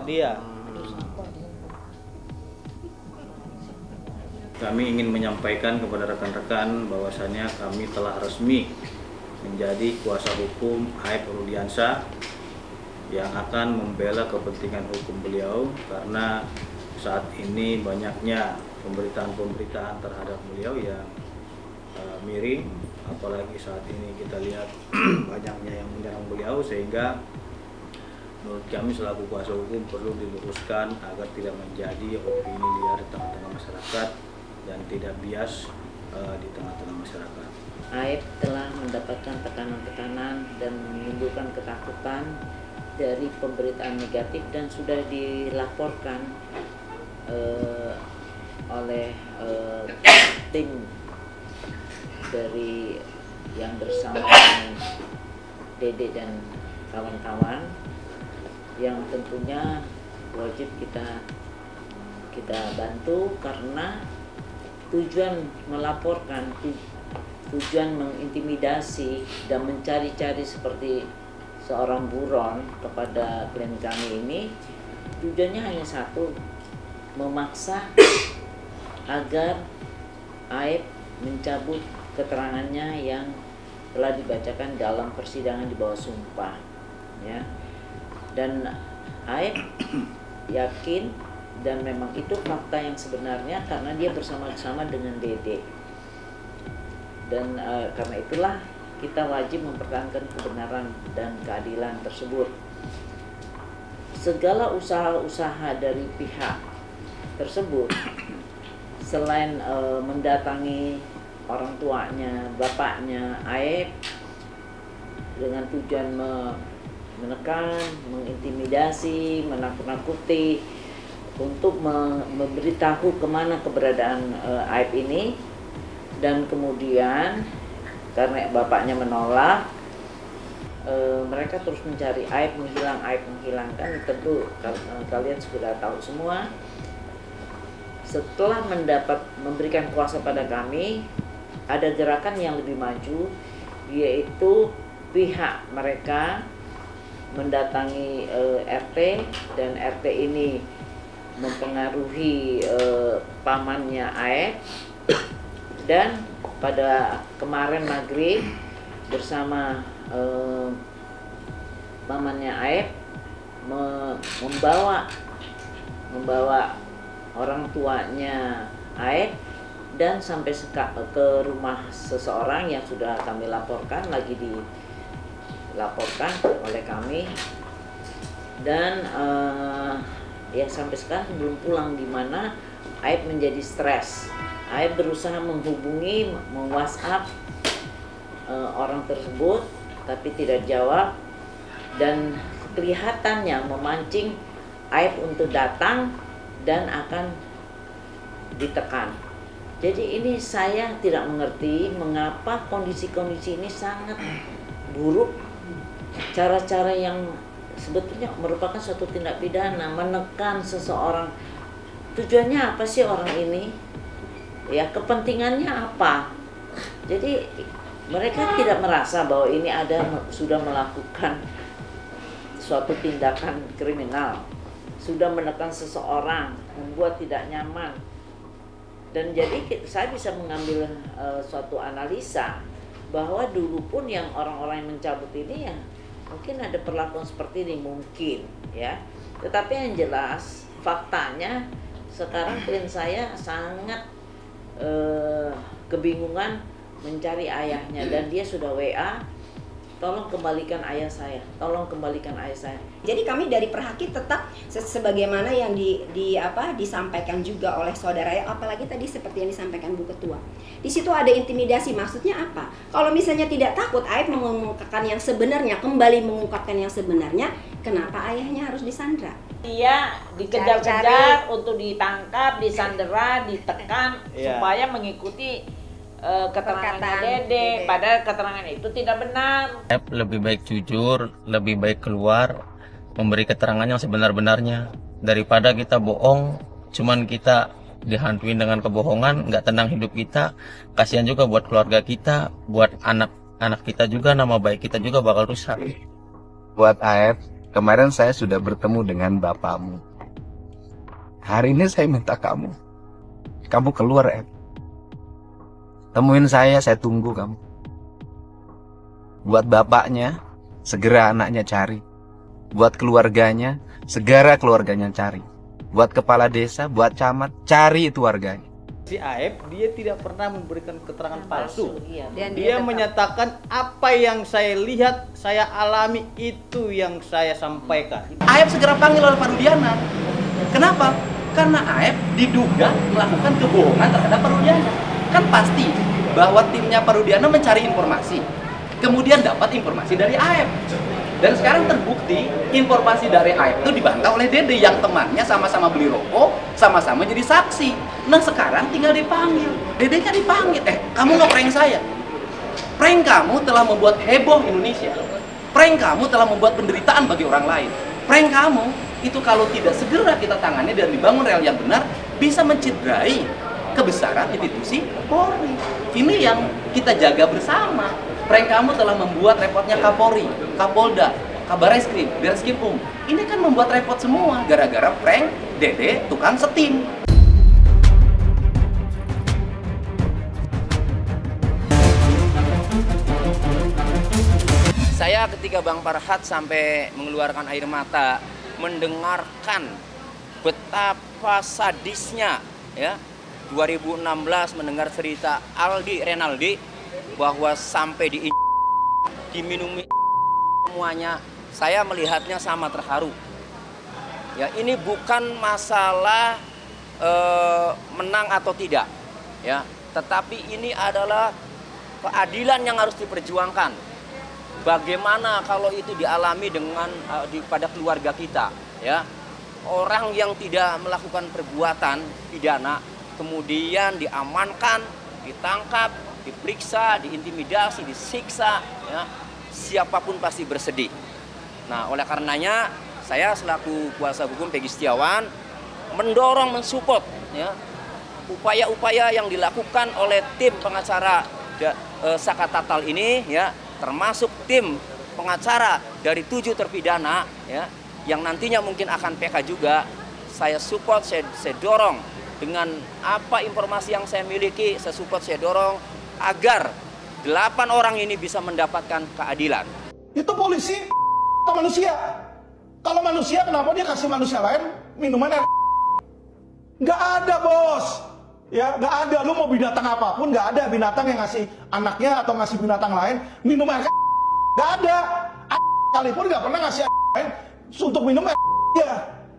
dia. Kami ingin menyampaikan kepada rekan-rekan bahwasannya kami telah resmi menjadi kuasa hukum Aib Rudiansyah yang akan membela kepentingan hukum beliau, karena saat ini banyaknya pemberitaan-pemberitaan terhadap beliau yang miring, apalagi saat ini kita lihat banyaknya yang menyerang beliau, sehingga menurut kami selaku kuasa hukum perlu diluruskan agar tidak menjadi opini liar di tengah-tengah masyarakat dan tidak bias di tengah-tengah masyarakat. Aib telah mendapatkan tekanan-tekanan dan menimbulkan ketakutan dari pemberitaan negatif dan sudah dilaporkan oleh tim dari yang bersama dengan Dede dan kawan-kawan, yang tentunya wajib kita bantu, karena tujuan melaporkan, tujuan mengintimidasi dan mencari-cari seperti seorang buron kepada klien kami ini, tujuannya hanya satu, memaksa agar Aib mencabut keterangannya yang telah dibacakan dalam persidangan di bawah sumpah, ya. Dan Aib yakin dan memang itu fakta yang sebenarnya, karena dia bersama-sama dengan Dede. Dan karena itulah kita wajib mempertahankan kebenaran dan keadilan tersebut. Segala usaha-usaha dari pihak tersebut, selain mendatangi orang tuanya, bapaknya Aib dengan tujuan menekan, mengintimidasi, menakut-nakuti untuk memberitahu kemana keberadaan Aib ini, dan kemudian karena bapaknya menolak, mereka terus mencari Aib, menghilangkan. Tentu kalian sudah tahu semua. Setelah memberikan kuasa pada kami, ada gerakan yang lebih maju, yaitu pihak mereka mendatangi RT, dan RT ini mempengaruhi pamannya Aib, dan pada kemarin maghrib bersama pamannya Aib membawa orang tuanya Aib dan sampai ke rumah seseorang yang sudah kami laporkan, lagi dilaporkan oleh kami, dan ya sampai sekarang belum pulang, di mana Aib menjadi stres. Aib berusaha menghubungi, WhatsApp orang tersebut, tapi tidak jawab, dan kelihatannya memancing Aib untuk datang dan akan ditekan. Jadi ini saya tidak mengerti mengapa kondisi-kondisi ini sangat buruk, cara-cara yang sebetulnya merupakan suatu tindak pidana, menekan seseorang. Tujuannya apa sih orang ini? Ya, kepentingannya apa? Jadi mereka tidak merasa bahwa ini sudah melakukan suatu tindakan kriminal, sudah menekan seseorang, membuat tidak nyaman. Dan jadi saya bisa mengambil suatu analisa bahwa dulu pun yang orang-orang yang mencabut ini ya mungkin ada perlakuan seperti ini, mungkin ya. Tetapi yang jelas faktanya sekarang klien saya sangat kebingungan mencari ayahnya, dan dia sudah WA, tolong kembalikan ayah saya, tolong kembalikan ayah saya. Jadi kami dari Perhaki tetap sebagaimana yang disampaikan juga oleh saudara, apalagi tadi seperti yang disampaikan Bu Ketua. Di situ ada intimidasi, maksudnya apa? Kalau misalnya tidak takut Aib mengungkapkan yang sebenarnya, kembali mengungkapkan yang sebenarnya, kenapa ayahnya harus disandra? Dia dikejar-kejar untuk ditangkap, disandera, ditekan supaya mengikuti keterangan Dede, padahal keterangan itu tidak benar. Lebih baik jujur, lebih baik keluar memberi keterangan yang sebenar-benarnya daripada kita bohong, cuman kita dihantuin dengan kebohongan, nggak tenang hidup kita. Kasihan juga buat keluarga kita, buat anak-anak kita juga, nama baik kita juga bakal rusak. Buat Aib, Kemarin saya sudah bertemu dengan bapakmu. Hari ini saya minta kamu keluar, Ed. Temuin saya tunggu kamu. Buat bapaknya, segera anaknya cari. Buat keluarganya, segera keluarganya cari. Buat kepala desa, buat camat, cari itu warganya. Si Aep dia tidak pernah memberikan keterangan palsu. Iya. Dan Dia tetap- menyatakan apa yang saya lihat, saya alami, itu yang saya sampaikan. Aep segera panggil oleh Pak Rudiana. Kenapa? Karena Aep diduga melakukan kebohongan terhadap Pak Rudiana. Kan pasti bahwa timnya Pak Rudiana mencari informasi, kemudian dapat informasi dari Aep. Dan sekarang terbukti informasi dari Aep itu dibantah oleh Dede yang temannya sama-sama beli rokok, sama-sama jadi saksi. Nah sekarang tinggal dipanggil. Dede kan dipanggil, kamu nggak prank saya. Prank kamu telah membuat heboh Indonesia. Prank kamu telah membuat penderitaan bagi orang lain. Prank kamu itu kalau tidak segera kita tangani dan dibangun rel yang benar, bisa mencederai kebesaran institusi Polri. Ini yang kita jaga bersama. Prank kamu telah membuat repotnya Kapolri, Kapolda, Kabar Reskrim, Direskrim Ini kan membuat repot semua gara-gara prank Dede tukang setim. Saya ketika Bang Farhat sampai mengeluarkan air mata mendengarkan betapa sadisnya ya 2016 mendengar cerita Aldi Renaldi bahwa sampai diminumi semuanya, saya melihatnya sama terharu. Ya, ini bukan masalah menang atau tidak, ya, tetapi ini adalah keadilan yang harus diperjuangkan. Bagaimana kalau itu dialami dengan pada keluarga kita, ya, orang yang tidak melakukan perbuatan pidana kemudian diamankan, ditangkap, diperiksa, diintimidasi, disiksa, ya, siapapun pasti bersedih. Nah, oleh karenanya saya selaku kuasa hukum Peggy Setiawan mendorong, mensupport, ya, upaya-upaya yang dilakukan oleh tim pengacara Saka Tatal ini, ya, termasuk tim pengacara dari 7 terpidana, ya, yang nantinya mungkin akan PK juga. Saya support, saya dorong dengan apa informasi yang saya miliki, saya support, saya dorong agar 8 orang ini bisa mendapatkan keadilan. Itu polisi atau manusia? Kalau manusia, kenapa dia kasih manusia lain minuman air? Nggak ada, bos. Ya, nggak ada. Lu mau binatang apapun, nggak ada binatang yang ngasih anaknya atau ngasih binatang lain minum air. Nggak ada. Sekalipun nggak pernah ngasih air lain untuk minum air.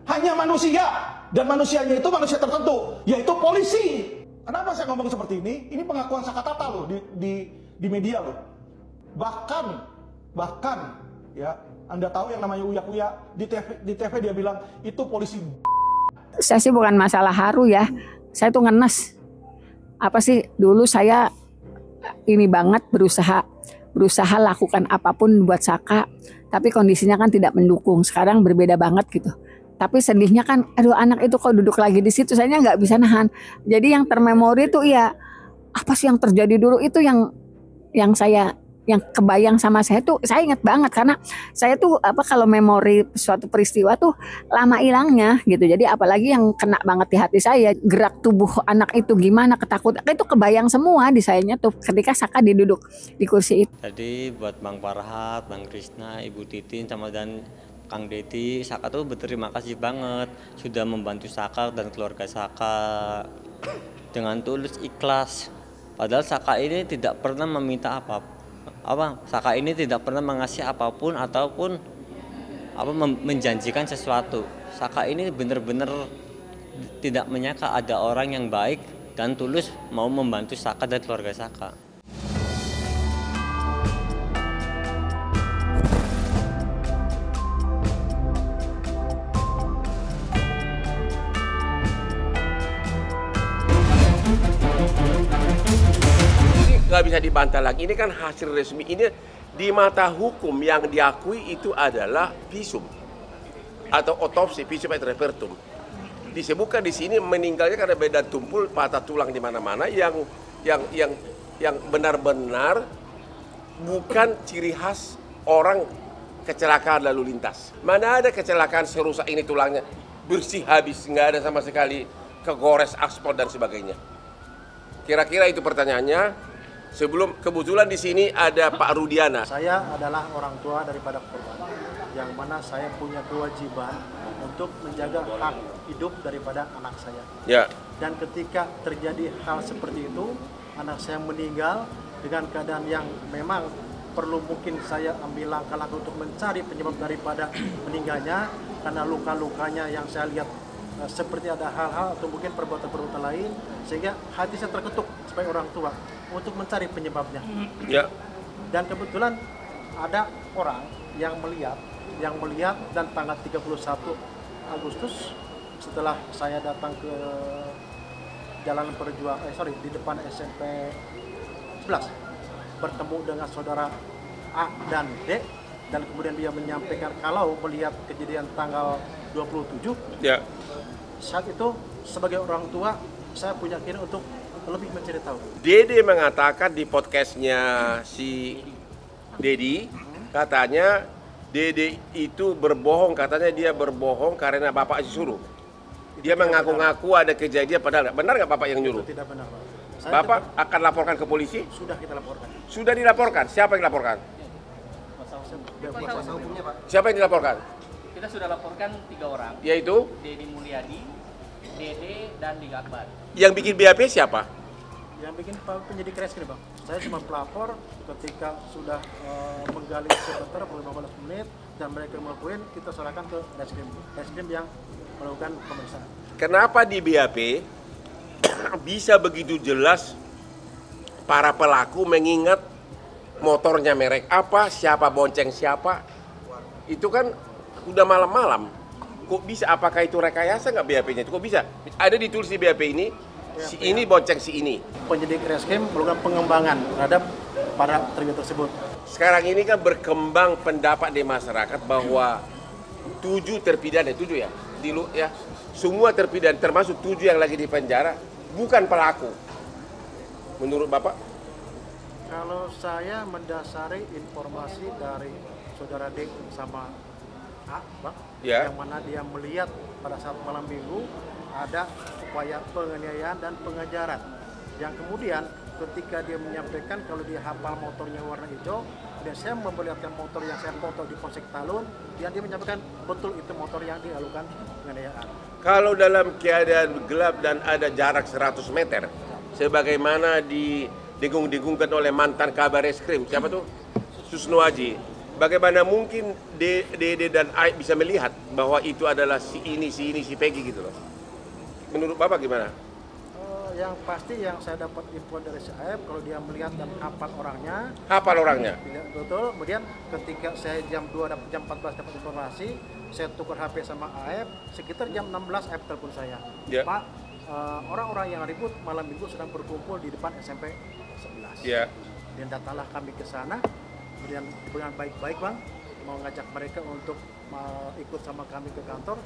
Hanya manusia. Dan manusianya itu manusia tertentu, yaitu polisi. Kenapa saya ngomong seperti ini? Ini pengakuan Saka Tatal loh di media loh. Bahkan ya, Anda tahu yang namanya Uya di TV dia bilang itu polisi. Saya sih bukan masalah haru ya. Saya tuh ngenes. Apa sih dulu saya ini banget berusaha lakukan apapun buat Saka, tapi kondisinya kan tidak mendukung. Sekarang berbeda banget gitu. Tapi sedihnya kan, aduh anak itu kok duduk lagi di situ, saya nggak bisa nahan. Jadi yang termemori itu ya apa sih yang terjadi dulu itu yang kebayang sama saya tuh, saya ingat banget karena saya tuh kalau memori suatu peristiwa tuh lama hilangnya gitu. Jadi apalagi yang kena banget di hati saya, gerak tubuh anak itu gimana, ketakutan itu kebayang semua di sayanya tuh ketika Saka duduk di kursi itu. Jadi buat Bang Farhat, Bang Krisna, Ibu Titin sama dan Kang Dedi, Saka tuh berterima kasih banget sudah membantu Saka dan keluarga Saka dengan tulus ikhlas. Padahal Saka ini tidak pernah meminta Saka ini tidak pernah mengasih apapun ataupun menjanjikan sesuatu. Saka ini benar-benar tidak menyangka ada orang yang baik dan tulus mau membantu Saka dan keluarga Saka. Nggak bisa dibantah lagi, ini kan hasil resmi. Ini di mata hukum yang diakui itu adalah visum atau otopsi, visum et repertum. Disebutkan di sini meninggalnya karena beda tumpul, patah tulang di mana-mana yang benar-benar bukan ciri khas orang kecelakaan lalu lintas. Mana ada kecelakaan serusak ini tulangnya bersih habis, nggak ada sama sekali kegores aspal dan sebagainya. Kira-kira itu pertanyaannya. Sebelum kebetulan di sini ada Pak Rudiana. Saya adalah orang tua daripada korban, yang mana saya punya kewajiban untuk menjaga hak hidup daripada anak saya. Ya. Dan ketika terjadi hal seperti itu, anak saya meninggal dengan keadaan yang memang perlu mungkin saya ambil langkah-langkah untuk mencari penyebab daripada meninggalnya, karena luka-lukanya yang saya lihat seperti ada hal-hal atau mungkin perbuatan-perbuatan lain, sehingga hati saya terketuk sebagai orang tua untuk mencari penyebabnya. Ya. Dan kebetulan ada orang yang melihat dan tanggal 31 Agustus setelah saya datang ke Jalan Perjuangan, di depan SMP 11 bertemu dengan saudara A dan D, dan kemudian dia menyampaikan kalau melihat kejadian tanggal 27. Ya. Saat itu sebagai orang tua saya punya keinginan untuk lebih mencari tahu. Dede mengatakan di podcastnya si Dedi, katanya Dede itu berbohong, katanya dia berbohong karena bapak suruh. Dia mengaku-ngaku ada kejadian, padahal benar nggak bapak yang nyuruh? Itu tidak benar, Pak. Bapak akan laporkan ke polisi? Sudah kita laporkan. Sudah dilaporkan. Siapa yang dilaporkan? Kuasa hukumnya, Pak. Siapa yang dilaporkan? Kita sudah laporkan 3 orang. Yaitu? Dedi Mulyadi, Dede, dan Liga Akbar. Yang bikin BAP siapa? Yang bikin penyidik reskrim, Bang. Saya cuma pelapor ketika sudah menggali sebentar 15 menit dan mereka melakukan, kita serahkan ke reskrim yang melakukan pemeriksaan. Kenapa di BAP bisa begitu jelas para pelaku mengingat motornya merek apa, siapa bonceng siapa? Itu kan udah malam-malam. Kok bisa? Apakah itu rekayasa nggak BAP-nya? Kok bisa? Ada ditulis di BAP ini, si ini bonceng si ini. Penyidik reskrim melakukan pengembangan terhadap para terpidana tersebut. Sekarang ini kan berkembang pendapat di masyarakat bahwa 7 terpidana, 7 ya, semua terpidana termasuk 7 yang lagi di penjara bukan pelaku. Menurut Bapak? Kalau saya mendasari informasi dari saudara D sama A, Bang, ya, yang mana dia melihat pada saat malam minggu ada upaya penganiayaan dan pengejaran, yang kemudian ketika dia menyampaikan kalau dia hafal motornya warna hijau, dan saya memperlihatkan motor yang saya foto di Polsek Talun, dan dia menyampaikan betul itu motor yang dilakukan penganiayaan. Kalau dalam keadaan gelap dan ada jarak 100 meter, sebagaimana didengung-dengungkan oleh mantan kabar reskrim, siapa tuh? Susno Aji. Bagaimana mungkin Dede dan Aik bisa melihat bahwa itu adalah si ini, si Peggy gitu loh. Menurut Bapak gimana? Yang pasti yang saya dapat info dari si Aib, kalau dia melihat dan hafal orangnya. Hafal orangnya? Betul. Kemudian ketika saya jam 14 dapat informasi, saya tukar HP sama Aib, sekitar jam 16 Aib telepon saya. Ya. Pak, orang-orang yang ribut malam minggu sedang berkumpul di depan SMP 11. Ya. Dan datanglah kami ke sana, kemudian dengan baik-baik, Bang, mau ngajak mereka untuk ikut sama kami ke kantor.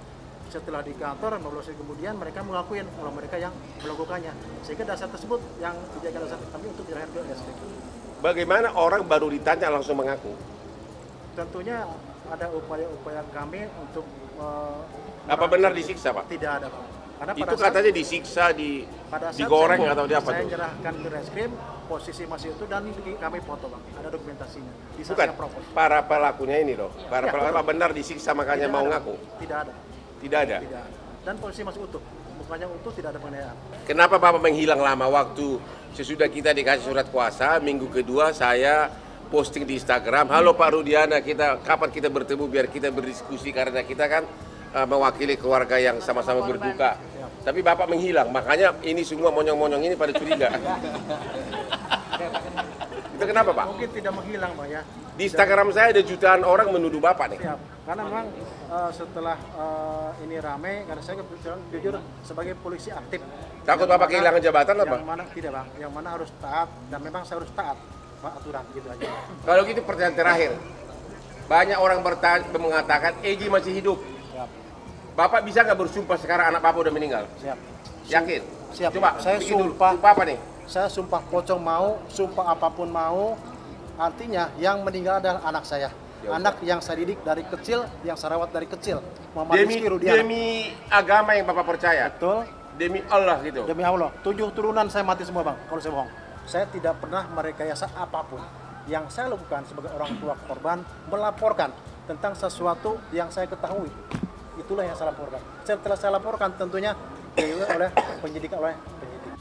Setelah di kantor, 15 menit kemudian mereka mengakui kalau mereka yang melakukannya. Sehingga dasar tersebut yang dijadikan dasar kami untuk dilaporkan ke SPK. Bagaimana orang baru ditanya langsung mengaku? Tentunya ada upaya-upaya kami untuk apa benar disiksa, Pak? Tidak ada, Pak. Karena itu katanya disiksa, digoreng atau di apa? Saya menyerahkan ke reskrim, posisi masih itu dan kami foto, Bang. Ada dokumentasinya. Bukan, para pelakunya ini loh. Para pelaku benar disiksa makanya mau ngaku? Tidak ada. Tidak ada? Tidak. Dan posisi masih utuh. Mukanya utuh, tidak ada penganiayaan. Kenapa Bapak menghilang lama? Waktu sesudah kita dikasih surat kuasa, minggu kedua saya posting di Instagram, halo Pak Rudiana, kapan kita bertemu biar kita berdiskusi, karena kita kan mewakili keluarga yang sama-sama berduka. Tapi Bapak menghilang, makanya ini semua monyong-monyong ini pada curiga. Itu kenapa Pak? Mungkin tidak menghilang, Pak, ya. Di Instagram saya ada jutaan orang menuduh Bapak nih. Siap. Karena memang setelah ini ramai, karena saya jujur sebagai polisi aktif. Takut Bapak kehilangan jabatan apa? Yang mana tidak, Bang. Yang mana harus taat, dan memang saya harus taat Pak, aturan gitu aja. Kalau gitu pertanyaan terakhir. Banyak orang mengatakan Egy masih hidup. Siap. Bapak bisa nggak bersumpah sekarang anak Bapak udah meninggal? Siap. Yakin? Siap. Coba saya sumpah. Sumpah apa nih? Saya sumpah pocong mau, sumpah apapun mau. Artinya yang meninggal adalah anak saya. Anak yang saya didik dari kecil, yang saya rawat dari kecil. Muhammad Rizky Rudiana. Demi agama yang Bapak percaya. Betul. Demi Allah gitu. Demi Allah. 7 turunan saya mati semua, Bang, kalau saya bohong. Saya tidak pernah merekayasa apapun. Yang saya lakukan sebagai orang tua korban, melaporkan tentang sesuatu yang saya ketahui. Itulah yang saya laporkan. Setelah saya laporkan tentunya oleh penyidik.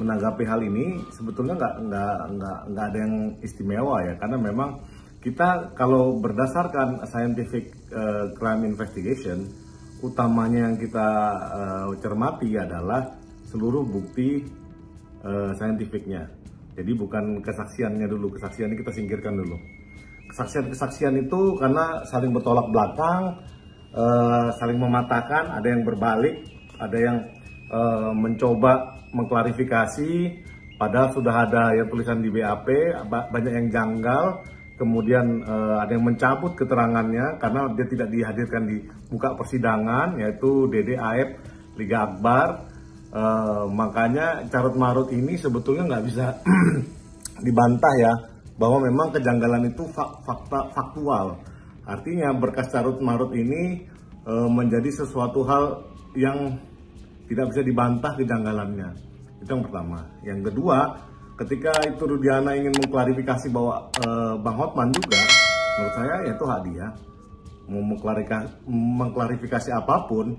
Menanggapi hal ini sebetulnya nggak ada yang istimewa ya, karena memang kita kalau berdasarkan scientific crime investigation, utamanya yang kita cermati adalah seluruh bukti saintifiknya. Jadi bukan kesaksiannya dulu, kesaksian ini kita singkirkan dulu. Kesaksian itu karena saling bertolak belakang, saling mematahkan, ada yang berbalik, ada yang mencoba mengklarifikasi, padahal sudah ada yang tulisan di BAP, banyak yang janggal. Kemudian ada yang mencabut keterangannya karena dia tidak dihadirkan di muka persidangan, yaitu Dede, Aep, Liga Akbar. Makanya carut marut ini sebetulnya nggak bisa dibantah ya, bahwa memang kejanggalan itu faktual. Artinya berkas carut marut ini menjadi sesuatu hal yang tidak bisa dibantah kejanggalannya. Itu yang pertama. Yang kedua, ketika itu Rudiana ingin mengklarifikasi bahwa Bang Hotman juga, menurut saya ya itu hak dia mau mengklarifikasi apapun,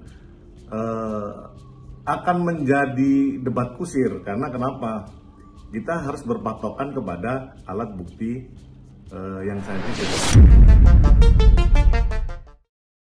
akan menjadi debat kusir. Karena kenapa? Kita harus berpatokan kepada alat bukti yang saintifik.